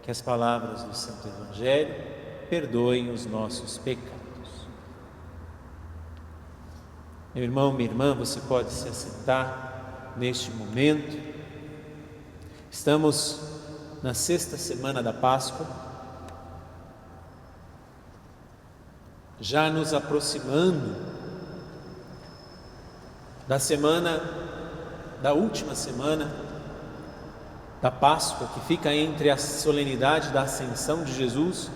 que as palavras do Santo Evangelho perdoem os nossos pecados. Meu irmão, minha irmã, você pode se assentar neste momento. Estamos na 6ª semana da Páscoa, já nos aproximando da última semana da Páscoa, que fica entre a solenidade da Ascensão de Jesus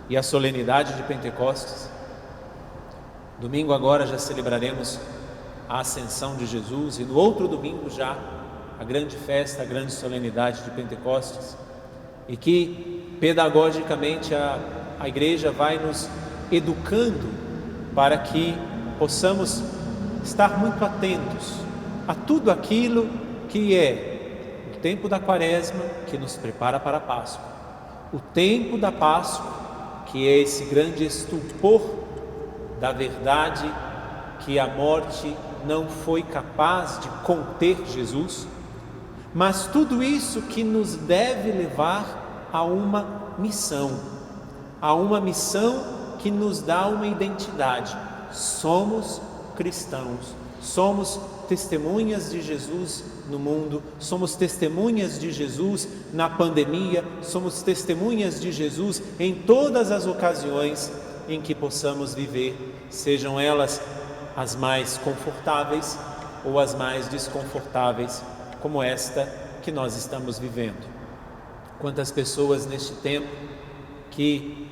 e a solenidade de Pentecostes. Domingo agora já celebraremos a Ascensão de Jesus e no outro domingo já a grande festa, a grande solenidade de Pentecostes, e que pedagogicamente a Igreja vai nos educando para que possamos estar muito atentos a tudo aquilo que é o tempo da Quaresma, que nos prepara para a Páscoa, o tempo da Páscoa, que é esse grande estupor da verdade que a morte não foi capaz de conter Jesus, mas tudo isso que nos deve levar a uma missão que nos dá uma identidade. Somos cristãos, somos testemunhas de Jesus no mundo, somos testemunhas de Jesus na pandemia, somos testemunhas de Jesus em todas as ocasiões em que possamos viver, sejam elas as mais confortáveis ou as mais desconfortáveis, como esta que nós estamos vivendo. Quantas pessoas neste tempo que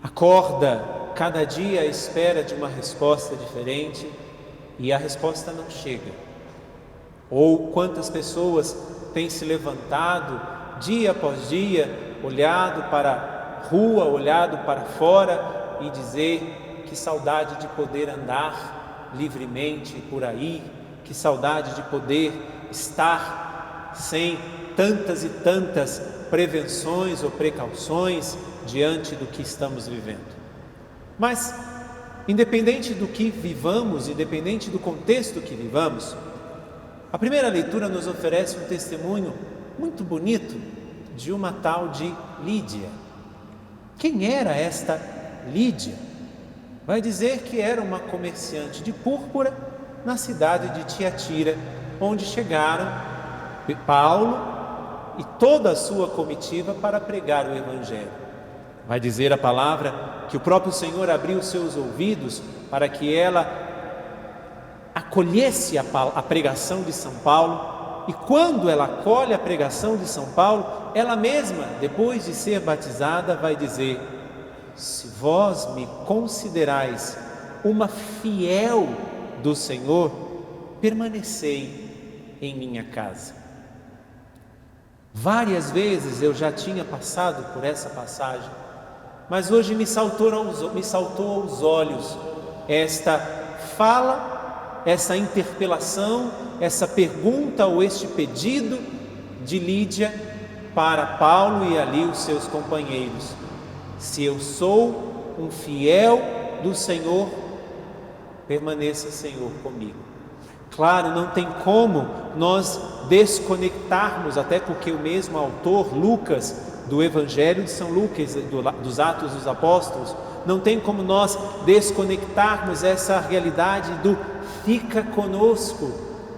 acorda cada dia à espera de uma resposta diferente e a resposta não chega. Ou quantas pessoas têm se levantado dia após dia, olhado para a rua, olhado para fora e dizer: que saudade de poder andar livremente por aí, que saudade de poder estar sem tantas e tantas prevenções ou precauções diante do que estamos vivendo. Mas, independente do que vivamos, independente do contexto que vivamos, a primeira leitura nos oferece um testemunho muito bonito de uma tal de Lídia. Quem era esta Lídia? Vai dizer que era uma comerciante de púrpura na cidade de Tiatira, onde chegaram Paulo e toda a sua comitiva para pregar o Evangelho. Vai dizer a palavra que o próprio Senhor abriu seus ouvidos para que ela acolhesse a pregação de São Paulo, e quando ela acolhe a pregação de São Paulo, ela mesma, depois de ser batizada, vai dizer: se vós me considerais uma fiel do Senhor, permanecei em minha casa. Várias vezes eu já tinha passado por essa passagem, mas hoje me saltou aos olhos esta fala, essa interpelação, essa pergunta ou este pedido de Lídia para Paulo e ali os seus companheiros: se eu sou um fiel do Senhor, permaneça, Senhor, comigo. Claro, não tem como nós desconectarmos, até porque o mesmo autor, Lucas, do Evangelho de São Lucas, dos Atos dos Apóstolos, não tem como nós desconectarmos essa realidade do fica conosco,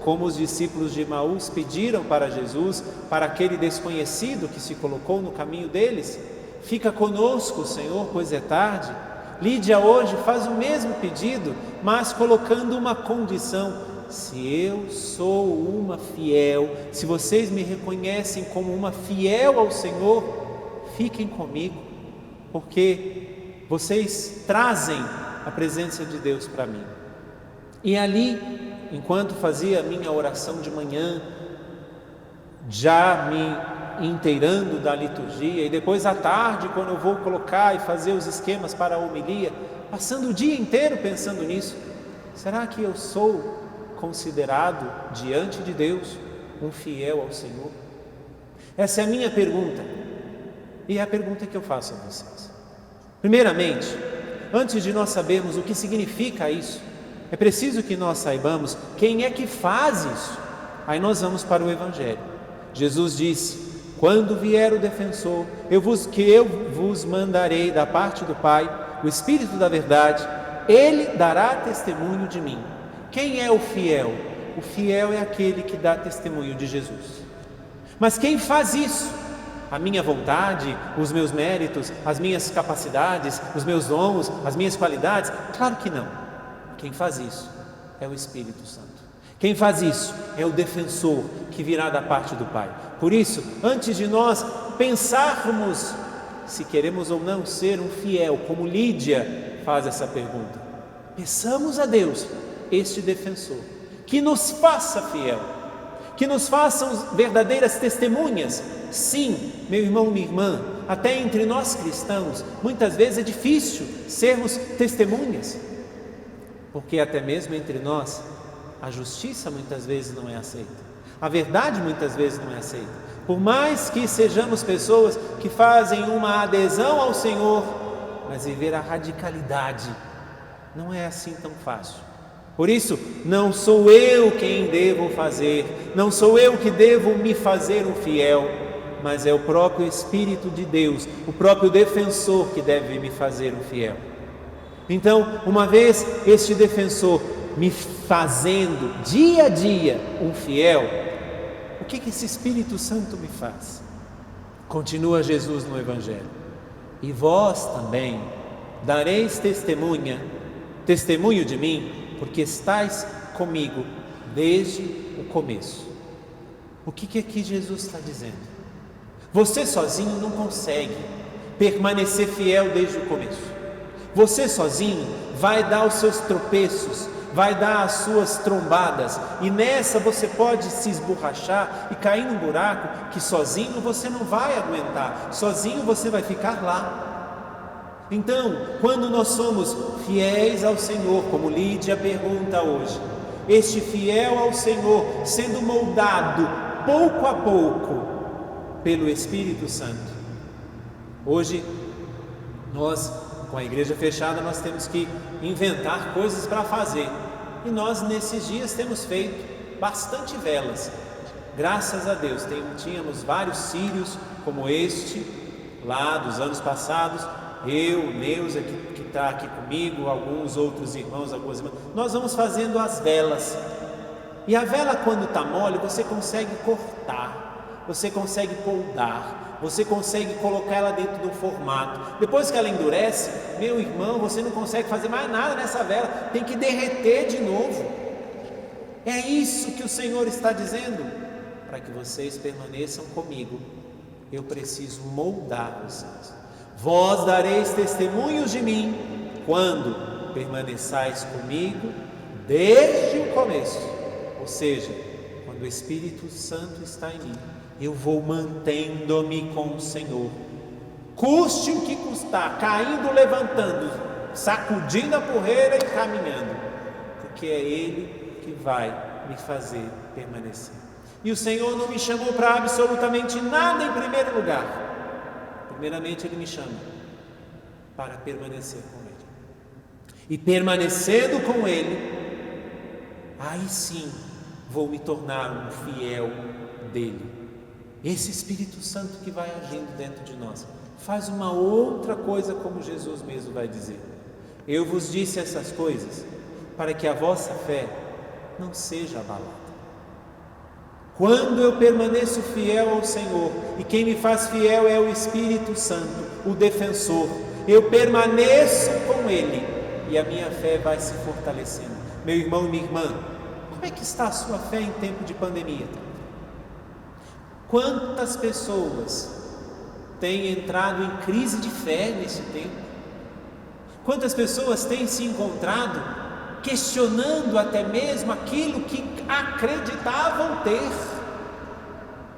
como os discípulos de Emaús pediram para Jesus, para aquele desconhecido que se colocou no caminho deles: fica conosco, Senhor, pois é tarde. Lídia hoje faz o mesmo pedido, mas colocando uma condição: se eu sou uma fiel, se vocês me reconhecem como uma fiel ao Senhor, fiquem comigo, porque vocês trazem a presença de Deus para mim. E ali, enquanto fazia a minha oração de manhã, já me inteirando da liturgia, e depois à tarde, quando eu vou colocar e fazer os esquemas para a homilia, passando o dia inteiro pensando nisso: será que eu sou considerado diante de Deus um fiel ao Senhor? Essa é a minha pergunta, e é a pergunta que eu faço a vocês. Primeiramente, antes de nós sabermos o que significa isso, é preciso que nós saibamos quem é que faz isso. Aí nós vamos para o Evangelho. Jesus disse: quando vier o defensor, eu vos mandarei da parte do Pai, o Espírito da verdade, ele dará testemunho de mim. Quem é o fiel? O fiel é aquele que dá testemunho de Jesus. Mas quem faz isso? A minha vontade, os meus méritos, as minhas capacidades, os meus dons, as minhas qualidades? Claro que não. Quem faz isso é o Espírito Santo. Quem faz isso é o defensor que virá da parte do Pai. Por isso, antes de nós pensarmos se queremos ou não ser um fiel, como Lídia faz essa pergunta, peçamos a Deus este defensor, que nos faça fiel, que nos façam verdadeiras testemunhas. Sim, meu irmão, minha irmã, até entre nós cristãos, muitas vezes é difícil sermos testemunhas, porque até mesmo entre nós, a justiça muitas vezes não é aceita, a verdade muitas vezes não é aceita. Por mais que sejamos pessoas que fazem uma adesão ao Senhor, mas viver a radicalidade não é assim tão fácil. Por isso, não sou eu quem devo fazer, não sou eu que devo me fazer um fiel, mas é o próprio Espírito de Deus, o próprio defensor que deve me fazer um fiel. Então, uma vez este defensor me fazendo dia a dia um fiel, o que esse Espírito Santo me faz? Continua Jesus no Evangelho: e vós também dareis testemunho de mim, porque estáis comigo desde o começo. O que aqui Jesus está dizendo? Você sozinho não consegue permanecer fiel desde o começo. Você sozinho vai dar os seus tropeços, vai dar as suas trombadas, e nessa você pode se esborrachar e cair num buraco que sozinho você não vai aguentar, sozinho você vai ficar lá. Então, quando nós somos fiéis ao Senhor, como Lídia pergunta hoje, este fiel ao Senhor sendo moldado pouco a pouco pelo Espírito Santo. Hoje nós, com a igreja fechada, nós temos que inventar coisas para fazer, e nós nesses dias temos feito bastante velas, graças a Deus. Tínhamos vários círios como este lá dos anos passados, eu, Neuza que está aqui comigo, alguns outros irmãos, algumas irmãs, nós vamos fazendo as velas, e a vela quando está mole você consegue cortar, você consegue poldar, você consegue colocar ela dentro do formato. Depois que ela endurece, meu irmão, você não consegue fazer mais nada nessa vela, tem que derreter de novo. É isso que o Senhor está dizendo: para que vocês permaneçam comigo, eu preciso moldar vocês. Vós dareis testemunhos de mim quando permaneçais comigo desde o começo, ou seja, quando o Espírito Santo está em mim, eu vou mantendo-me com o Senhor, custe o que custar, caindo, levantando, sacudindo a poeira e caminhando, porque é Ele que vai me fazer permanecer. E o Senhor não me chamou para absolutamente nada em primeiro lugar. Primeiramente Ele me chama para permanecer com Ele, e permanecendo com Ele, aí sim vou me tornar um fiel dEle. Esse Espírito Santo que vai agindo dentro de nós faz uma outra coisa, como Jesus mesmo vai dizer: eu vos disse essas coisas para que a vossa fé não seja abalada. Quando eu permaneço fiel ao Senhor, e quem me faz fiel é o Espírito Santo, o defensor, eu permaneço com Ele e a minha fé vai se fortalecendo. Meu irmão e minha irmã, como é que está a sua fé em tempo de pandemia? Quantas pessoas têm entrado em crise de fé nesse tempo? Quantas pessoas têm se encontrado questionando até mesmo aquilo que acreditavam ter?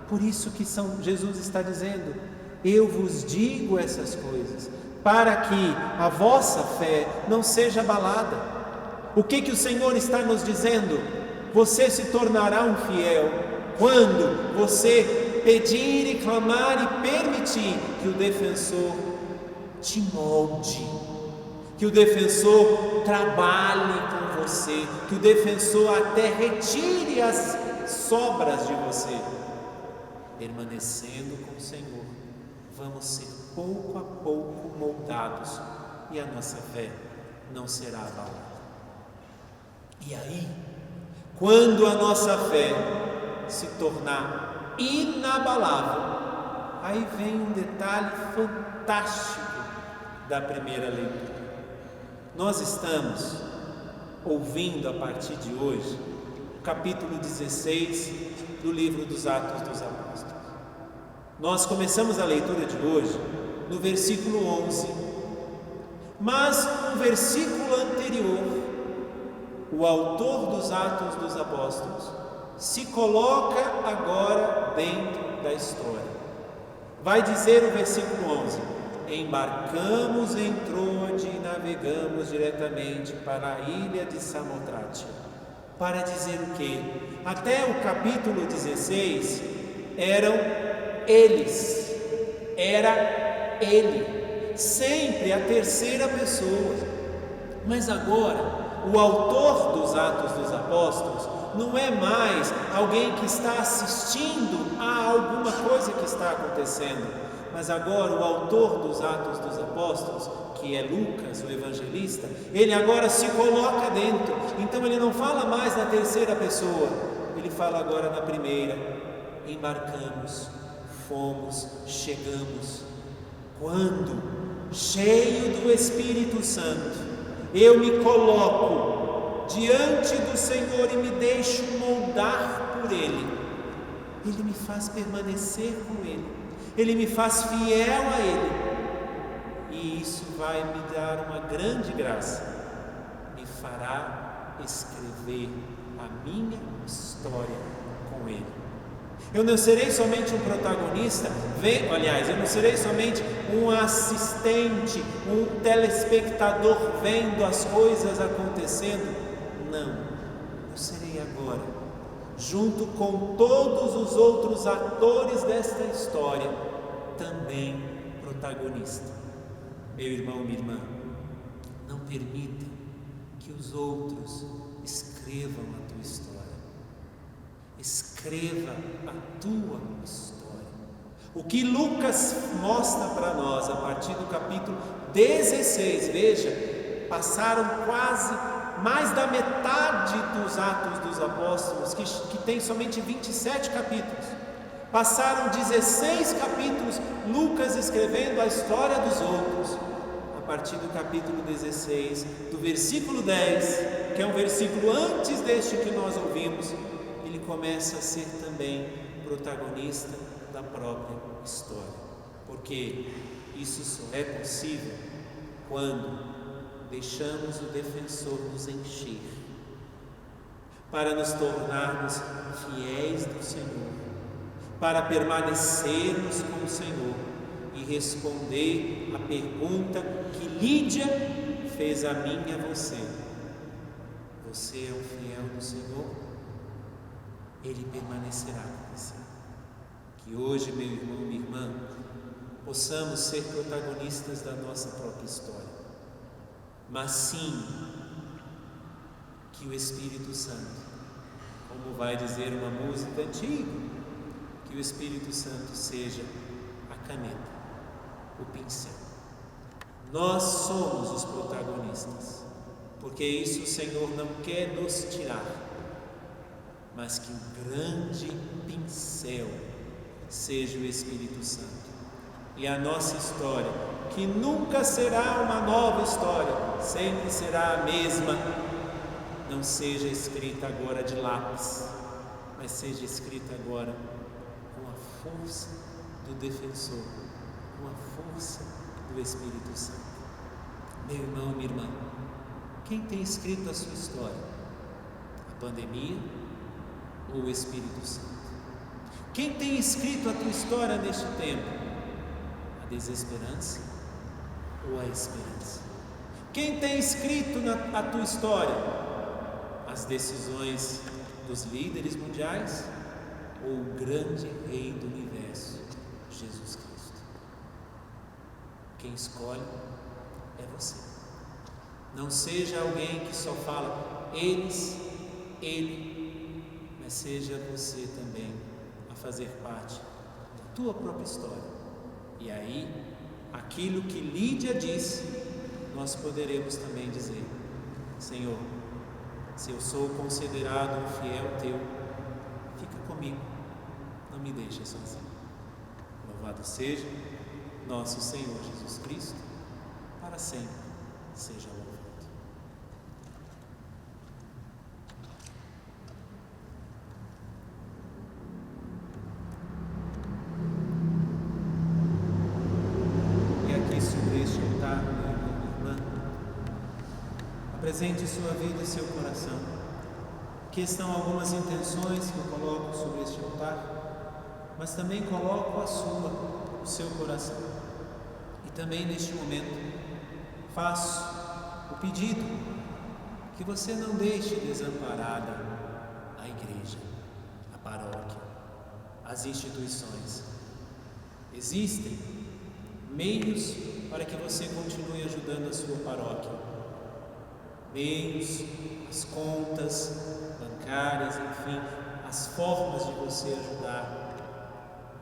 Por isso que Jesus está dizendo: eu vos digo essas coisas, para que a vossa fé não seja abalada. O que o Senhor está nos dizendo? Você se tornará um fiel quando você pedir e clamar e permitir que o defensor te molde, que o defensor trabalhe com você, que o defensor até retire as sobras de você. permanecendo com o Senhor, vamos ser pouco a pouco moldados e a nossa fé não será abalada. E aí, quando a nossa fé se tornar inabalável, aí vem um detalhe fantástico da primeira leitura. Nós estamos ouvindo a partir de hoje o capítulo 16 do livro dos Atos dos Apóstolos. Nós começamos a leitura de hoje no versículo 11, mas no versículo anterior, o autor dos Atos dos Apóstolos se coloca agora dentro da história. Vai dizer o versículo 11: embarcamos em Troade e navegamos diretamente para a ilha de Samotratia. Para dizer o quê? Até o capítulo 16 eram eles, era ele, sempre a terceira pessoa. Mas agora, o autor dos Atos dos Apóstolos não é mais alguém que está assistindo a alguma coisa que está acontecendo, mas agora o autor dos Atos dos Apóstolos, que é Lucas, o evangelista, ele agora se coloca dentro. Então ele não fala mais na terceira pessoa, ele fala agora na primeira. Embarcamos, fomos, chegamos. Quando, cheio do Espírito Santo, eu me coloco diante do Senhor e me deixo moldar por Ele, Ele me faz permanecer com Ele, Ele me faz fiel a Ele, e isso vai me dar uma grande graça, me fará escrever a minha história com Ele. Eu não serei somente um protagonista, eu não serei somente um assistente, um telespectador vendo as coisas acontecendo. Não, eu serei agora, junto com todos os outros atores desta história, também protagonista. Meu irmão, minha irmã, não permita que os outros escrevam a tua história. Escreva a tua história. O que Lucas mostra para nós a partir do capítulo 16, veja, passaram quase mais da metade dos Atos dos Apóstolos, que tem somente 27 capítulos. Passaram 16 capítulos Lucas escrevendo a história dos outros. A partir do capítulo 16, do versículo 10, que é um versículo antes deste que nós ouvimos, ele começa a ser também protagonista da própria história, porque isso só é possível quando deixamos o defensor nos encher, para nos tornarmos fiéis do Senhor, para permanecermos com o Senhor e responder a pergunta que Lídia fez a mim e a você: você é o fiel do Senhor? Ele permanecerá com você. Que hoje, meu irmão, minha irmã, possamos ser protagonistas da nossa própria história, mas sim que o Espírito Santo, como vai dizer uma música antiga, que o Espírito Santo seja a caneta, o pincel. Nós somos os protagonistas, porque isso o Senhor não quer nos tirar, mas que o grande pincel seja o Espírito Santo. E a nossa história, que nunca será uma nova história, sempre será a mesma, não seja escrita agora de lápis, mas seja escrita agora com a força do defensor, com a força do Espírito Santo. Meu irmão, minha irmã, quem tem escrito a sua história? A pandemia ou o Espírito Santo? Quem tem escrito a tua história neste tempo? A desesperança ou a esperança? Quem tem escrito a tua história? As decisões dos líderes mundiais ou o grande Rei do Universo, Jesus Cristo? Quem escolhe é você. Não seja alguém que só fala eles, ele, mas seja você também a fazer parte tua própria história. E aí, aquilo que Lídia disse, nós poderemos também dizer: Senhor, se eu sou considerado um fiel teu, fica comigo, não me deixe sozinho. Louvado seja nosso Senhor Jesus Cristo, para sempre seja louvado. E aqui sobre este altar, meu irmão, minha irmã, apresente sua vida e seu coração. Aqui estão algumas intenções que eu coloco sobre este altar, mas também coloco a sua, o seu coração. E também neste momento faço o pedido que você não deixe desamparada a igreja, a paróquia, as instituições. Existem meios para que você continue ajudando a sua paróquia. Meios, as contas bancárias, enfim, as formas de você ajudar.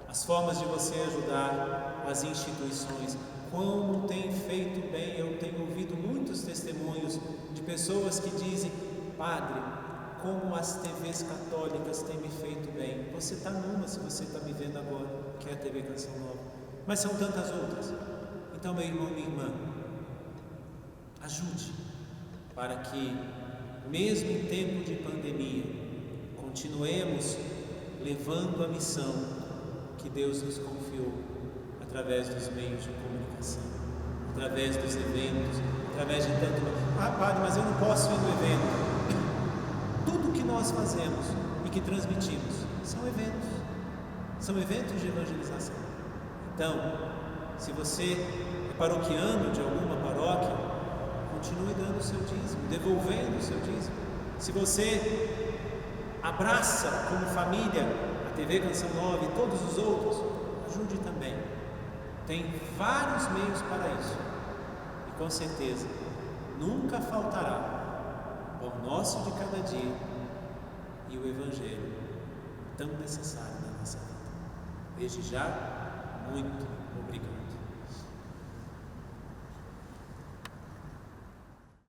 As formas de você ajudar as instituições. Como tem feito bem, eu tenho ouvido muitos testemunhos de pessoas que dizem: Padre, como as TVs católicas têm me feito bem. Você está numa, se você está me vendo agora, que é a TV Canção Nova, mas são tantas outras. Então, meu irmão, minha irmã, ajude para que, mesmo em tempo de pandemia, continuemos levando a missão que Deus nos confiou através dos meios de comunicação, através dos eventos, através de tanto... Padre, mas eu não posso ir no evento. Tudo que nós fazemos e que transmitimos são eventos de evangelização. Então, se você é paroquiano de alguma paróquia, continue dando o seu dízimo, devolvendo o seu dízimo. Se você abraça como família a TV Canção Nova e todos os outros, ajude também. Tem vários meios para isso. E com certeza, nunca faltará o pão nosso de cada dia e o Evangelho tão necessário na nossa vida. Desde já, muito obrigado.